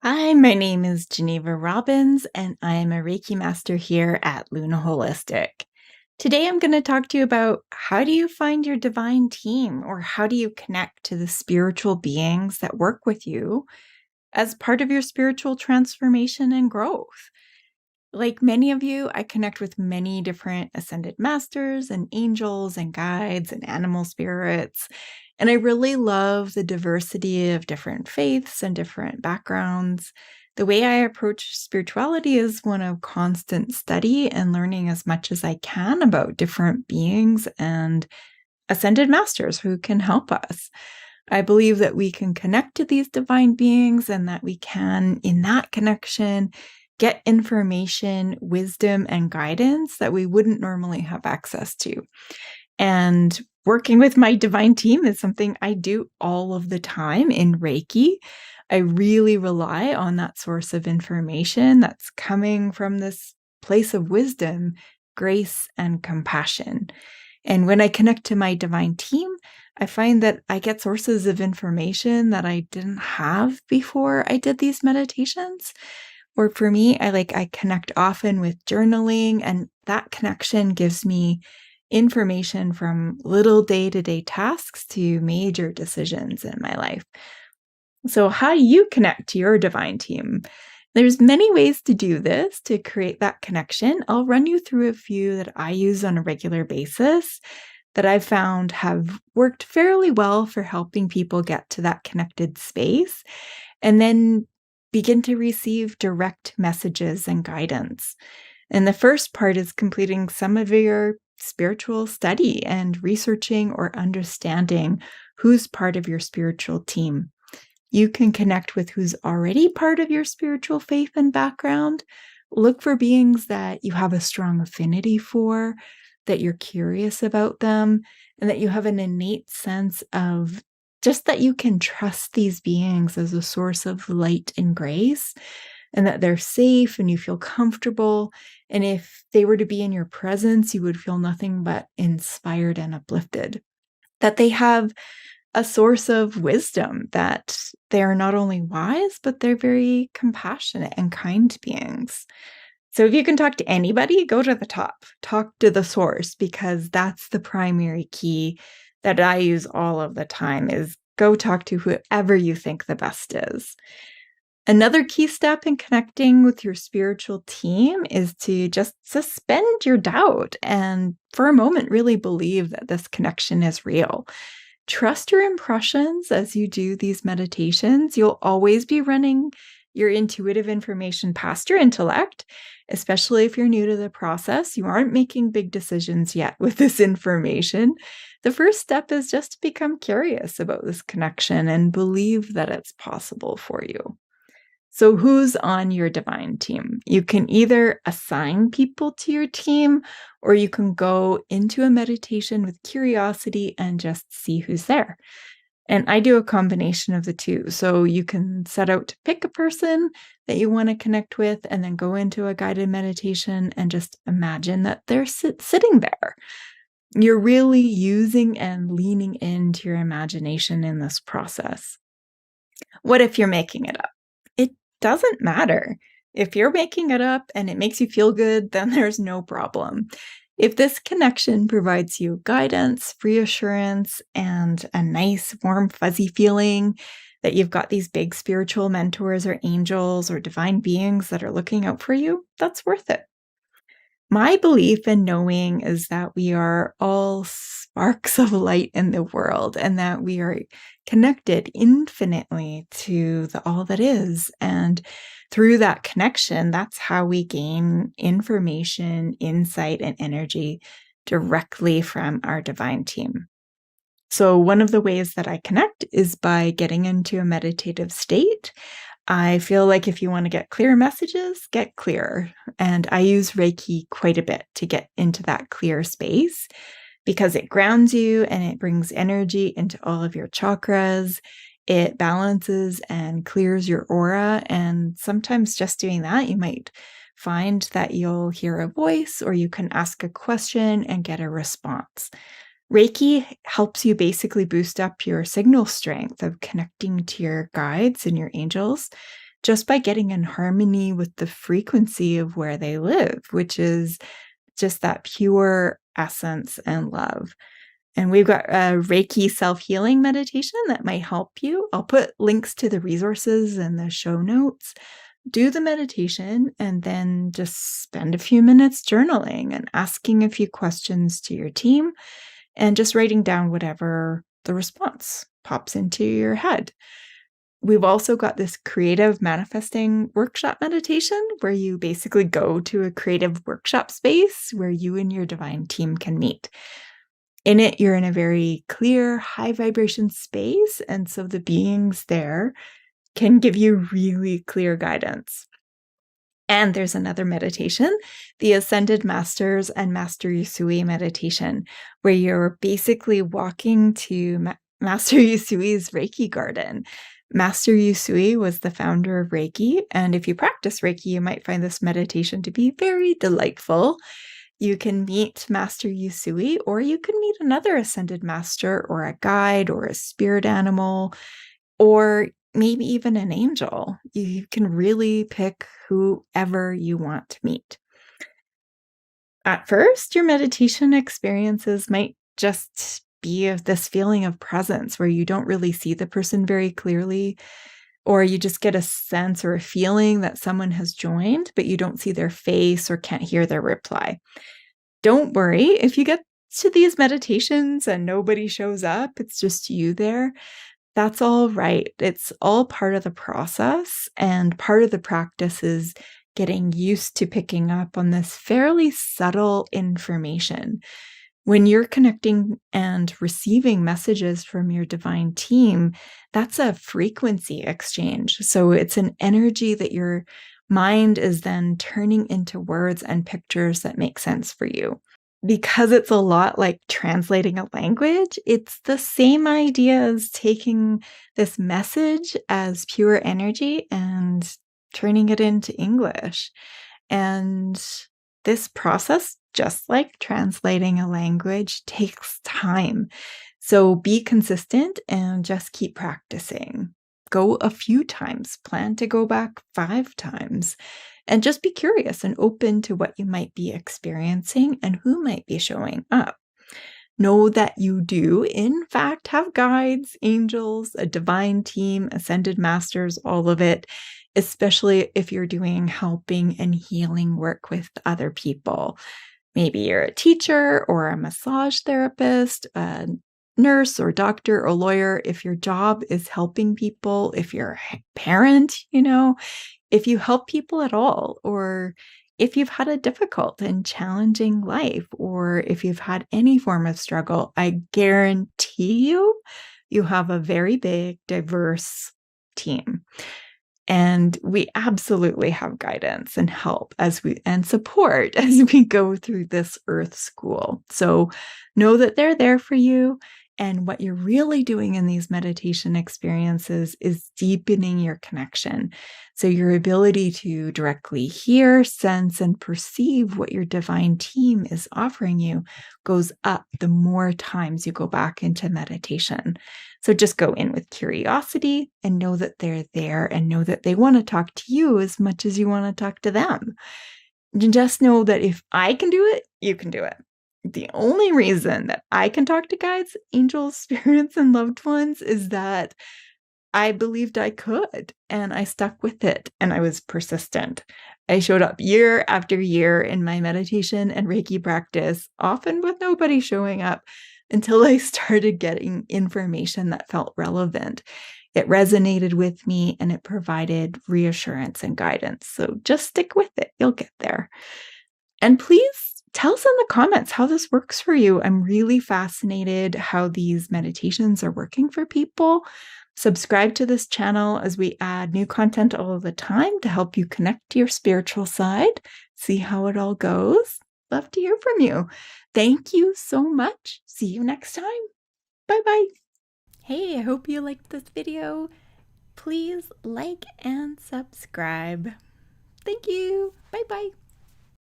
Hi, my name is Geneva Robbins, and I am a Reiki master here at LunaHolistic. Today, I'm going to talk to you about how do you find your divine team, or how do you connect to the spiritual beings that work with you as part of your spiritual transformation and growth. Like many of you, I connect with many different ascended masters and angels and guides and animal spirits. And I really love the diversity of different faiths and different backgrounds. The way I approach spirituality is one of constant study and learning as much as I can about different beings and ascended masters who can help us. I believe that we can connect to these divine beings and that we can, in that connection, get information, wisdom, and guidance that we wouldn't normally have access to. And working with my divine team is something I do all of the time in Reiki. I really rely on that source of information that's coming from this place of wisdom, grace, and compassion. And when I connect to my divine team, I find that I get sources of information that I didn't have before I did these meditations. Or for me, I connect often with journaling, and that connection gives me information from little day-to-day tasks to major decisions in my life. So how do you connect to your divine team? There's many ways to do this to create that connection. I'll run you through a few that I use on a regular basis that I've found have worked fairly well for helping people get to that connected space, and then begin to receive direct messages and guidance. And the first part is completing some of your spiritual study and researching or understanding who's part of your spiritual team. You can connect with who's already part of your spiritual faith and background. Look for beings that you have a strong affinity for, that you're curious about them, and that you have an innate sense of just that you can trust these beings as a source of light and grace, and that they're safe and you feel comfortable. And if they were to be in your presence, you would feel nothing but inspired and uplifted. That they have a source of wisdom, that they're not only wise, but they're very compassionate and kind beings. So if you can talk to anybody, go to the top, talk to the source, because that's the primary key that I use all of the time is go talk to whoever you think the best is. Another key step in connecting with your spiritual team is to just suspend your doubt and for a moment really believe that this connection is real. Trust your impressions as you do these meditations. You'll always be running your intuitive information past your intellect, especially if you're new to the process. You aren't making big decisions yet with this information. The first step is just to become curious about this connection and believe that it's possible for you. So who's on your divine team? You can either assign people to your team, or you can go into a meditation with curiosity and just see who's there. And I do a combination of the two. So you can set out to pick a person that you want to connect with and then go into a guided meditation and just imagine that they're sitting there. You're really using and leaning into your imagination in this process. What if you're making it up? It doesn't matter. If you're making it up and it makes you feel good, then there's no problem. If this connection provides you guidance, reassurance, and a nice, warm, fuzzy feeling that you've got these big spiritual mentors or angels or divine beings that are looking out for you, that's worth it. My belief in knowing is that we are all sparks of light in the world and that we are connected infinitely to the all that is. And through that connection, that's how we gain information, insight, and energy directly from our divine team. So one of the ways that I connect is by getting into a meditative state. I feel like if you want to get clear messages, get clear. And I use Reiki quite a bit to get into that clear space because it grounds you and it brings energy into all of your chakras. It balances and clears your aura. And sometimes just doing that, you might find that you'll hear a voice or you can ask a question and get a response. Reiki helps you basically boost up your signal strength of connecting to your guides and your angels. just by getting in harmony with the frequency of where they live, which is just that pure essence and love. And we've got a Reiki self-healing meditation that might help you. I'll put links to the resources in the show notes. Do the meditation and then just spend a few minutes journaling and asking a few questions to your team and just writing down whatever the response pops into your head. We've also got this creative manifesting workshop meditation where you basically go to a creative workshop space where you and your divine team can meet. In it, you're in a very clear, high vibration space, and so the beings there can give you really clear guidance. And there's another meditation, the Ascended Masters and Master Usui meditation, where you're basically walking to Master Usui's Reiki garden. Master Usui was the founder of Reiki, and if you practice Reiki, you might find this meditation to be very delightful. You can meet Master Usui, or you can meet another Ascended Master, or a guide, or a spirit animal, or maybe even an angel. You can really pick whoever you want to meet. At first, your meditation experiences might just be of this feeling of presence where you don't really see the person very clearly, or you just get a sense or a feeling that someone has joined, but you don't see their face or can't hear their reply. Don't worry if you get to these meditations and nobody shows up, it's just you there. That's all right. It's all part of the process, and part of the practice is getting used to picking up on this fairly subtle information. When you're connecting and receiving messages from your divine team, that's a frequency exchange. So it's an energy that your mind is then turning into words and pictures that make sense for you. Because it's a lot like translating a language, it's the same idea as taking this message as pure energy and turning it into English. And this process, just like translating a language, takes time. So be consistent and just keep practicing. Go a few times, plan to go back 5 times, and just be curious and open to what you might be experiencing and who might be showing up. Know that you do, in fact, have guides, angels, a divine team, ascended masters, all of it, especially if you're doing helping and healing work with other people. Maybe you're a teacher or a massage therapist, a nurse or doctor or lawyer. If your job is helping people, if you're a parent, if you help people at all, or if you've had a difficult and challenging life, or if you've had any form of struggle, I guarantee you have a very big, diverse team. And we absolutely have guidance and help and support as we go through this earth school. So know that they're there for you. And what you're really doing in these meditation experiences is deepening your connection. So your ability to directly hear, sense, and perceive what your divine team is offering you goes up the more times you go back into meditation. So just go in with curiosity and know that they're there and know that they want to talk to you as much as you want to talk to them. Just know that if I can do it, you can do it. The only reason that I can talk to guides, angels, spirits, and loved ones is that I believed I could, and I stuck with it, and I was persistent. I showed up year after year in my meditation and Reiki practice, often with nobody showing up, until I started getting information that felt relevant. It resonated with me, and it provided reassurance and guidance. So just stick with it. You'll get there. And please tell us in the comments how this works for you. I'm really fascinated how these meditations are working for people. Subscribe to this channel as we add new content all of the time to help you connect to your spiritual side, see how it all goes. Love to hear from you. Thank you so much. See you next time. Bye-bye. Hey, I hope you liked this video. Please like and subscribe. Thank you. Bye-bye.